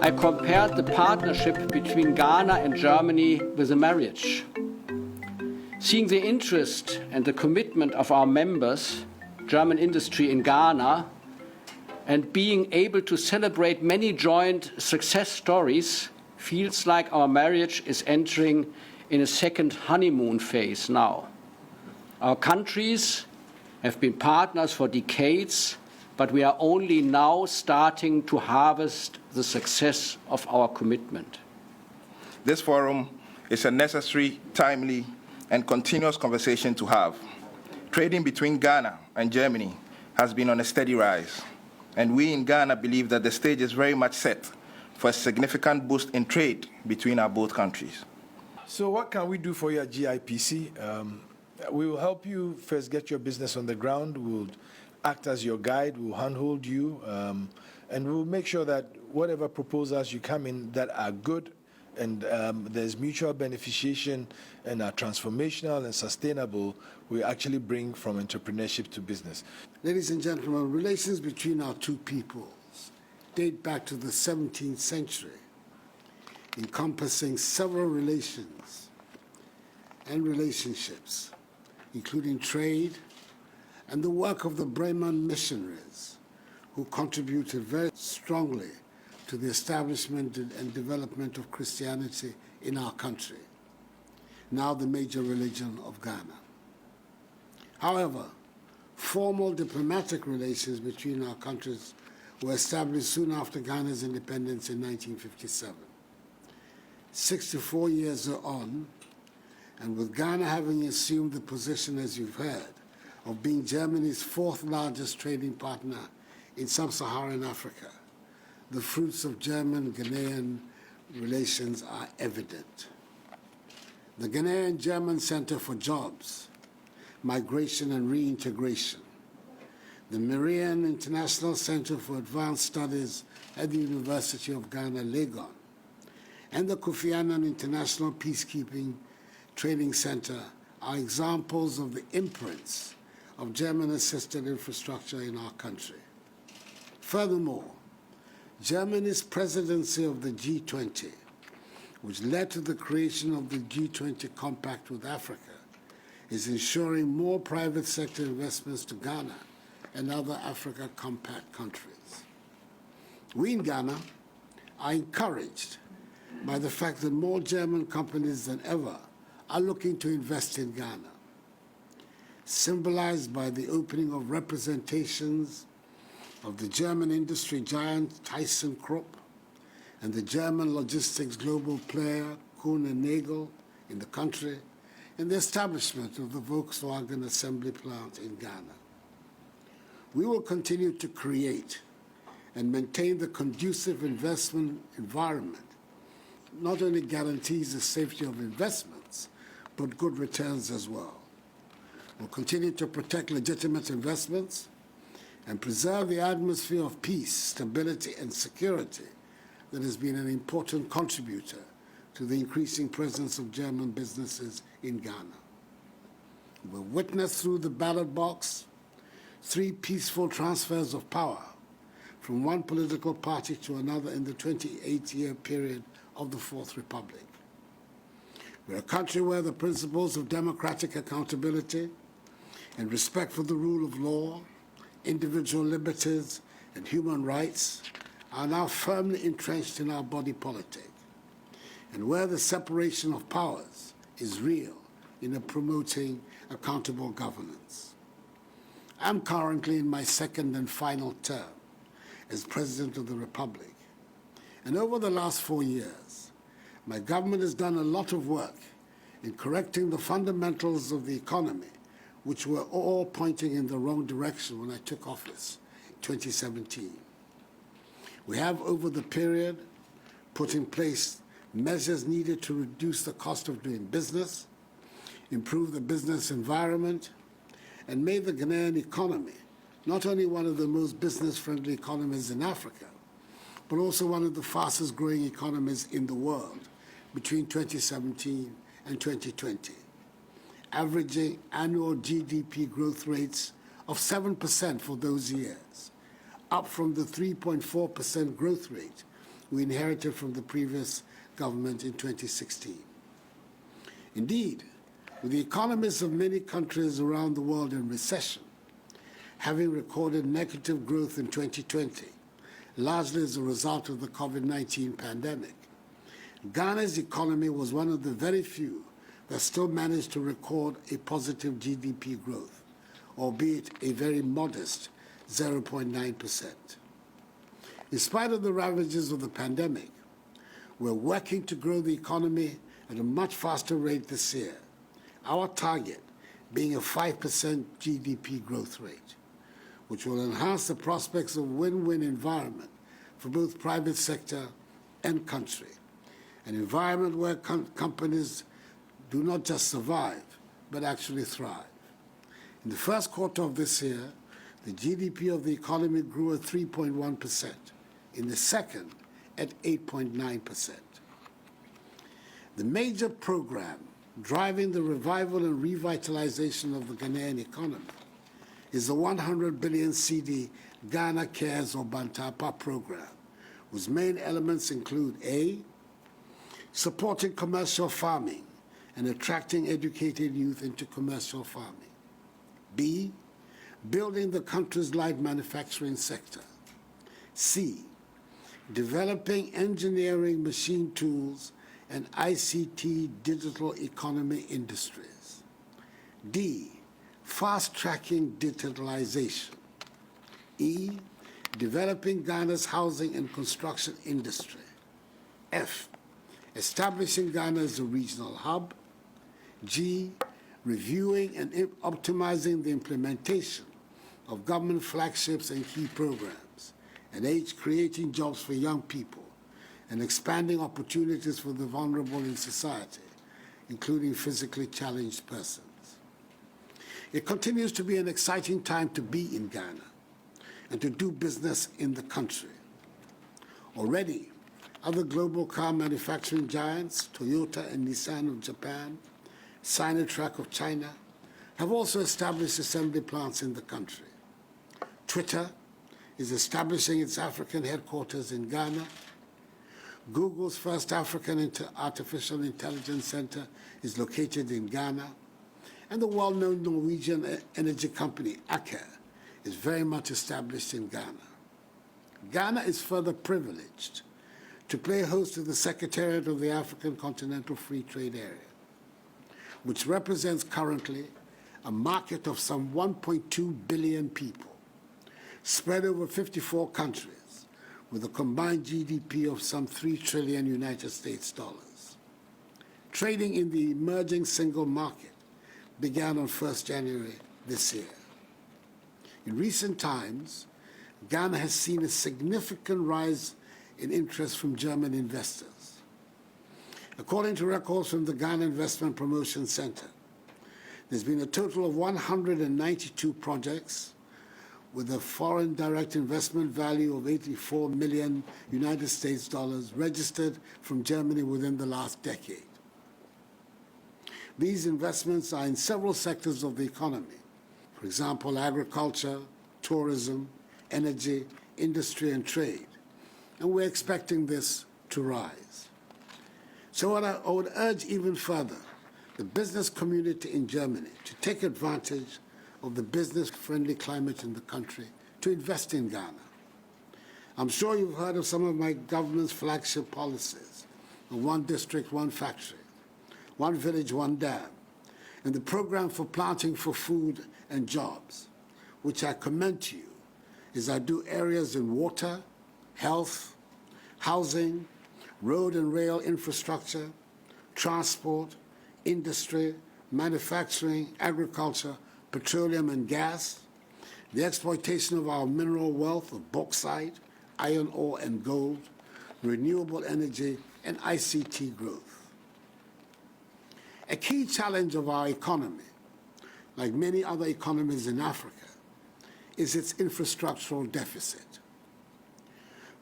I compared the partnership between Ghana and Germany with a marriage. Seeing the interest and the commitment of our members, German industry in Ghana, and being able to celebrate many joint success stories feels like our marriage is entering in a second honeymoon phase now. Our countries have been partners for decades, but we are only now starting to harvest the success of our commitment. This forum is a necessary, timely, and continuous conversation to have. Trading between Ghana and Germany has been on a steady rise, and we in Ghana believe that the stage is very much set for a significant boost in trade between our both countries. So what can we do for you at GIPC? We will help you first get your business on the ground. We'll act as your guide. We'll handhold you. And we'll make sure that whatever proposals you come in that are good and there's mutual beneficiation and are transformational and sustainable, we actually bring from entrepreneurship to business. Ladies and gentlemen, relations between our two peoples date back to the 17th century, encompassing several relations and relationships, including trade and the work of the Bremen missionaries, who contributed very strongly to the establishment and development of Christianity in our country, now the major religion of Ghana. However, formal diplomatic relations between our countries were established soon after Ghana's independence in 1957. 64 years on, and with Ghana having assumed the position, as you've heard, of being Germany's fourth largest trading partner in sub-Saharan Africa, the fruits of German-Ghanaian relations are evident. The Ghanaian-German Center for Jobs, Migration and Reintegration, the Marian International Center for Advanced Studies at the University of Ghana, Legon, and the Kofi Annan International Peacekeeping Training Center are examples of the imprints of German-assisted infrastructure in our country. Furthermore, Germany's presidency of the G20, which led to the creation of the G20 Compact with Africa, is ensuring more private sector investments to Ghana and other Africa Compact countries. We in Ghana are encouraged by the fact that more German companies than ever are looking to invest in Ghana, symbolized by the opening of representations of the German industry giant ThyssenKrupp and the German logistics global player Kuhn & Nagel in the country, and the establishment of the Volkswagen assembly plant in Ghana. We will continue to create and maintain the conducive investment environment not only guarantees the safety of investments, but good returns as well. We'll continue to protect legitimate investments and preserve the atmosphere of peace, stability, and security that has been an important contributor to the increasing presence of German businesses in Ghana. We've witnessed through the ballot box 3 peaceful transfers of power from one political party to another in the 28-year period of the Fourth Republic. We're a country where the principles of democratic accountability and respect for the rule of law, individual liberties, and human rights are now firmly entrenched in our body politic, and where the separation of powers is real in promoting accountable governance. I'm currently in my second and final term as President of the Republic, and over the last 4 years, my government has done a lot of work in correcting the fundamentals of the economy, which were all pointing in the wrong direction when I took office in 2017. We have, over the period, put in place measures needed to reduce the cost of doing business, improve the business environment, and made the Ghanaian economy not only one of the most business-friendly economies in Africa, but also one of the fastest-growing economies in the world between 2017 and 2020, averaging annual GDP growth rates of 7% for those years, up from the 3.4% growth rate we inherited from the previous government in 2016. Indeed, with the economies of many countries around the world in recession, having recorded negative growth in 2020, largely as a result of the COVID-19 pandemic, Ghana's economy was one of the very few that still managed to record a positive GDP growth, albeit a very modest 0.9%. In spite of the ravages of the pandemic, we're working to grow the economy at a much faster rate this year, our target being a 5% GDP growth rate, which will enhance the prospects of win-win environment for both private sector and country, an environment where companies do not just survive, but actually thrive. In the first quarter of this year, the GDP of the economy grew at 3.1%, in the second at 8.9%. The major program driving the revival and revitalization of the Ghanaian economy is the 100 billion cedi Ghana Cares or Bantapa program, whose main elements include A, supporting commercial farming and attracting educated youth into commercial farming. B, building the country's light manufacturing sector. C, developing engineering, machine tools, and ICT digital economy industries. D, fast-tracking digitalization. E, developing Ghana's housing and construction industry. F, establishing Ghana as a regional hub. G, reviewing and optimizing the implementation of government flagships and key programs. And H, creating jobs for young people and expanding opportunities for the vulnerable in society, including physically challenged persons. It continues to be an exciting time to be in Ghana and to do business in the country. Already, other global car manufacturing giants, Toyota and Nissan of Japan, Sinotruk of China, have also established assembly plants in the country. Twitter is establishing its African headquarters in Ghana. Google's first African Artificial Intelligence Center is located in Ghana. And the well-known Norwegian energy company, Aker, is very much established in Ghana. Ghana is further privileged to play host to the Secretariat of the African Continental Free Trade Area, which represents currently a market of some 1.2 billion people, spread over 54 countries, with a combined GDP of some 3 trillion United States dollars. Trading in the emerging single market began on 1st January this year. In recent times, Ghana has seen a significant rise in interest from German investors. According to records from the Ghana Investment Promotion Center, there's been a total of 192 projects with a foreign direct investment value of 84 million United States dollars registered from Germany within the last decade. These investments are in several sectors of the economy, for example, agriculture, tourism, energy, industry, and trade, and we're expecting this to rise. So I would urge even further the business community in Germany to take advantage of the business-friendly climate in the country to invest in Ghana. I'm sure you've heard of some of my government's flagship policies, one district, one factory, one village, one dam, and the program for planting for food and jobs, which I commend to you, as I do areas in water, health, housing, road and rail infrastructure, transport, industry, manufacturing, agriculture, petroleum and gas, the exploitation of our mineral wealth of bauxite, iron ore and gold, renewable energy, and ICT growth. A key challenge of our economy, like many other economies in Africa, is its infrastructural deficit.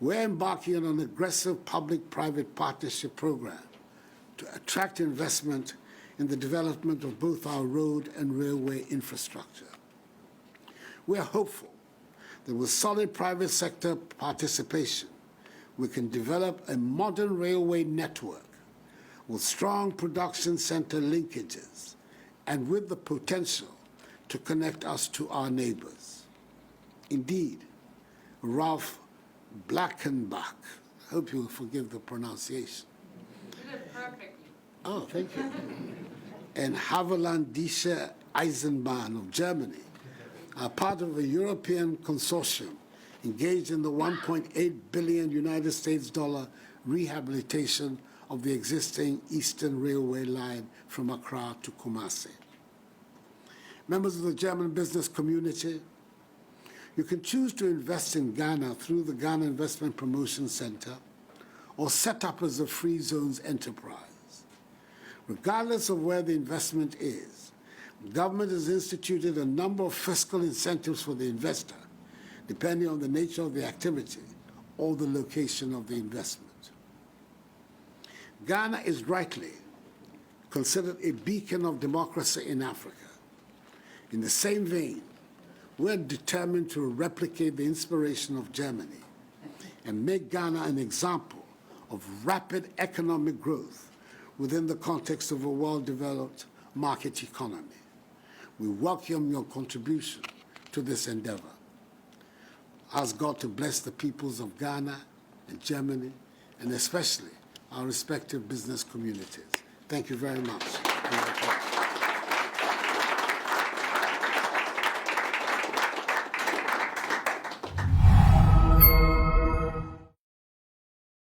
We're embarking on an aggressive public-private partnership program to attract investment in the development of both our road and railway infrastructure. We're hopeful that with solid private sector participation, we can develop a modern railway network with strong production center linkages and with the potential to connect us to our neighbors. Indeed, Ralph Blackenbach, I hope you'll forgive the pronunciation. You did it perfectly. Oh, thank you. And Haveland Dische Eisenbahn of Germany are part of a European consortium engaged in the $1.8 billion United States rehabilitation of the existing Eastern Railway line from Accra to Kumasi. Members of the German business community, you can choose to invest in Ghana through the Ghana Investment Promotion Center or set up as a free zones enterprise. Regardless of where the investment is, the government has instituted a number of fiscal incentives for the investor, depending on the nature of the activity or the location of the investment. Ghana is rightly considered a beacon of democracy in Africa. In the same vein, we're determined to replicate the inspiration of Germany and make Ghana an example of rapid economic growth within the context of a well-developed market economy. We welcome your contribution to this endeavor. Ask God to bless the peoples of Ghana and Germany, and especially our respective business communities. Thank you very much for your attention.